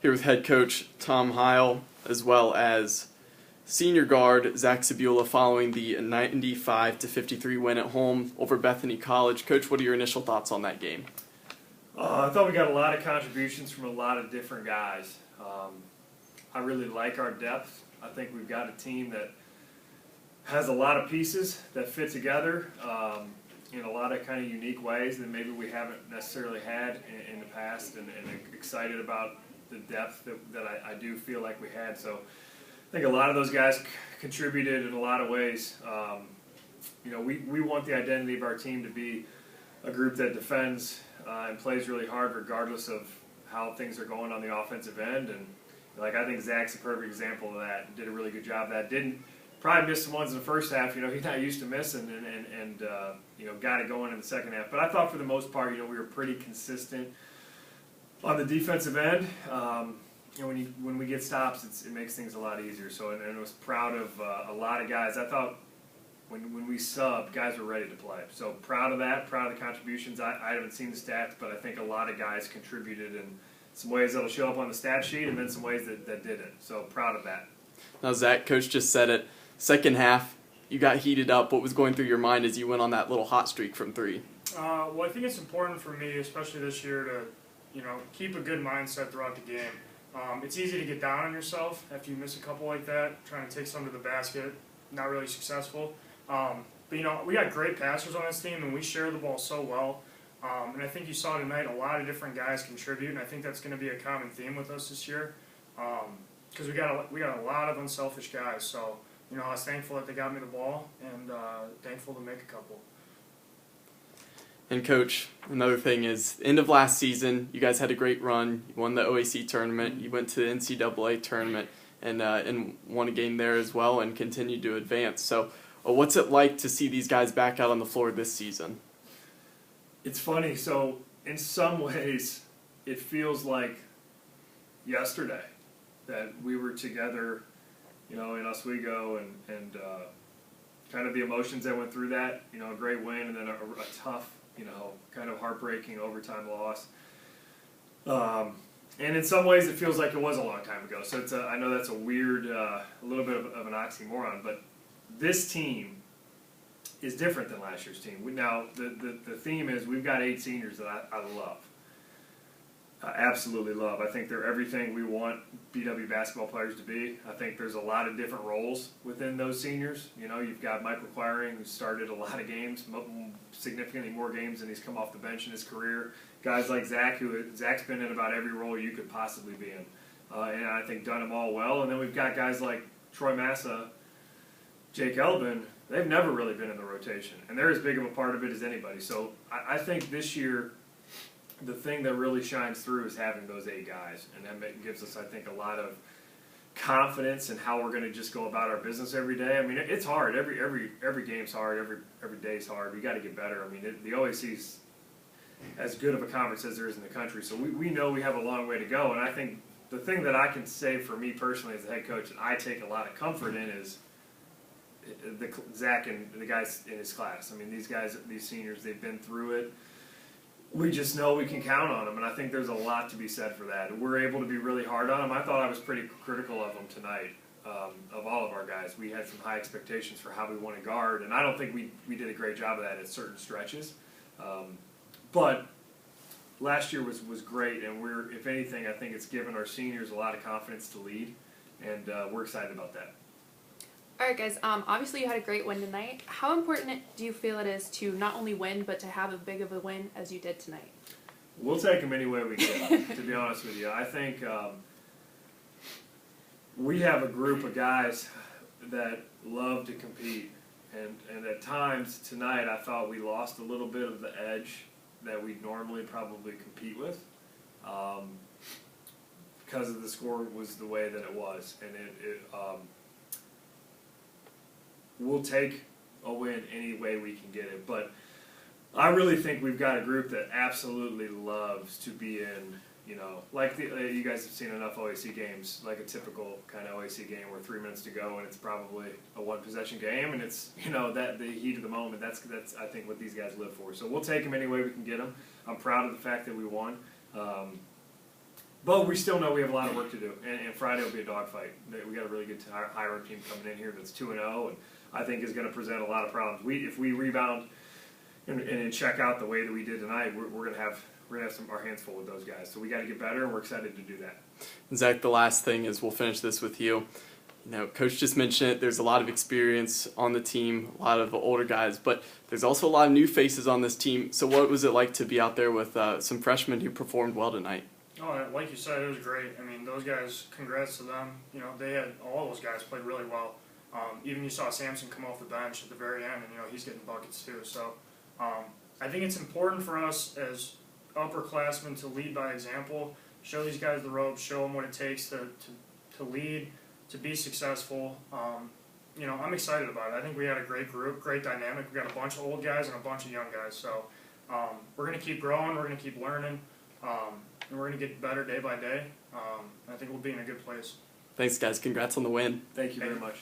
Here with head coach Tom Heil, as well as senior guard Zach Cebula following the 95-53 win at home over Bethany College. Coach, what are your initial thoughts on that game? I thought we got a lot of contributions from a lot of different guys. I really like our depth. I think we've got a team that has a lot of pieces that fit together in a lot of kind of unique ways that maybe we haven't necessarily had in the past, and excited about the depth that I do feel like we had. So I think a lot of those guys contributed in a lot of ways. We want the identity of our team to be a group that defends and plays really hard regardless of how things are going on the offensive end. And I think Zach's a perfect example of that. Did a really good job of that. Probably missed some ones in the first half. He's not used to missing, and got it going in the second half. But I thought for the most part, we were pretty consistent on the defensive end. When we get stops, it makes things a lot easier. So, and I was proud of a lot of guys. I thought when we subbed, guys were ready to play. So proud of that, proud of the contributions. I haven't seen the stats, but I think a lot of guys contributed in some ways that'll show up on the stat sheet, and then some ways that didn't. So proud of that. Now, Zach, Coach just said it. Second half, you got heated up. What was going through your mind as you went on that little hot streak from three? Well, I think it's important for me, especially this year, to keep a good mindset throughout the game. It's easy to get down on yourself after you miss a couple like that, trying to take some to the basket, not really successful. But we got great passers on this team, and we share the ball so well. And I think you saw tonight a lot of different guys contribute, and I think that's going to be a common theme with us this year, because we got a lot of unselfish guys. So I was thankful that they got me the ball, and thankful to make a couple. And Coach, another thing is, end of last season, you guys had a great run. You won the OAC tournament. You went to the NCAA tournament and won a game there as well, and continued to advance. So, what's it like to see these guys back out on the floor this season? It's funny. So in some ways, it feels like yesterday that we were together, in Oswego, and kind of the emotions that went through that. A great win, and then a tough, kind of heartbreaking overtime loss. And in some ways, it feels like it was a long time ago. So I know that's a weird, a little bit of an oxymoron, but this team is different than last year's team. Now, the theme is we've got 8 seniors that I love. I absolutely love. I think they're everything we want BW basketball players to be. I think there's a lot of different roles within those seniors. You've got Mike McQuiring, who started a lot of games, significantly more games than he's come off the bench in his career. Guys like Zach, Zach's been in about every role you could possibly be in. And I think done them all well. And then we've got guys like Troy Massa, Jake Elbin. They've never really been in the rotation, and they're as big of a part of it as anybody. So I think this year, the thing that really shines through is having those 8 guys, and that gives us, I think, a lot of confidence in how we're going to just go about our business every day. I mean, it's hard. Every game's hard. Every day's hard. We got to get better. I mean, the OAC's as good of a conference as there is in the country, so we know we have a long way to go. And I think the thing that I can say for me personally as a head coach that I take a lot of comfort in is Zach and the guys in his class. I mean, these guys, these seniors, they've been through it. We just know we can count on them, and I think there's a lot to be said for that. We're able to be really hard on them. I thought I was pretty critical of them tonight, of all of our guys. We had some high expectations for how we want to guard, and I don't think we did a great job of that at certain stretches. But last year was great, and if anything, I think it's given our seniors a lot of confidence to lead, and we're excited about that. All right, guys, obviously you had a great win tonight. How important do you feel it is to not only win, but to have as big of a win as you did tonight? We'll take them any way we can, to be honest with you. I think we have a group of guys that love to compete, and at times tonight I thought we lost a little bit of the edge that we normally probably compete with because of the score was the way that it was, and we'll take a win any way we can get it. But I really think we've got a group that absolutely loves to be in, like you guys have seen enough OAC games, like a typical kind of OAC game where 3 minutes to go and it's probably a 1-possession game, and it's, that the heat of the moment. That's I think what these guys live for. So we'll take them any way we can get them. I'm proud of the fact that we won. But we still know we have a lot of work to do, and Friday will be a dogfight. We got a really good higher team coming in here that's 2-0, and I think is going to present a lot of problems. If we rebound and check out the way that we did tonight, we're going to have our hands full with those guys. So we got to get better, and we're excited to do that. And Zach, the last thing is we'll finish this with you. You know, Coach just mentioned it. There's a lot of experience on the team, a lot of older guys, but there's also a lot of new faces on this team. So what was it like to be out there with some freshmen who performed well tonight? Oh, like you said, it was great. I mean, those guys, congrats to them. You know, all those guys played really well. Even you saw Samson come off the bench at the very end, and, you know, he's getting buckets too. So I think it's important for us as upperclassmen to lead by example, show these guys the ropes, show them what it takes to lead, to be successful. You know, I'm excited about it. I think we had a great group, great dynamic. We got a bunch of old guys and a bunch of young guys. So we're going to keep growing. We're going to keep learning. And we're going to get better day by day. I think we'll be in a good place. Thanks, guys. Congrats on the win. Thank you very much.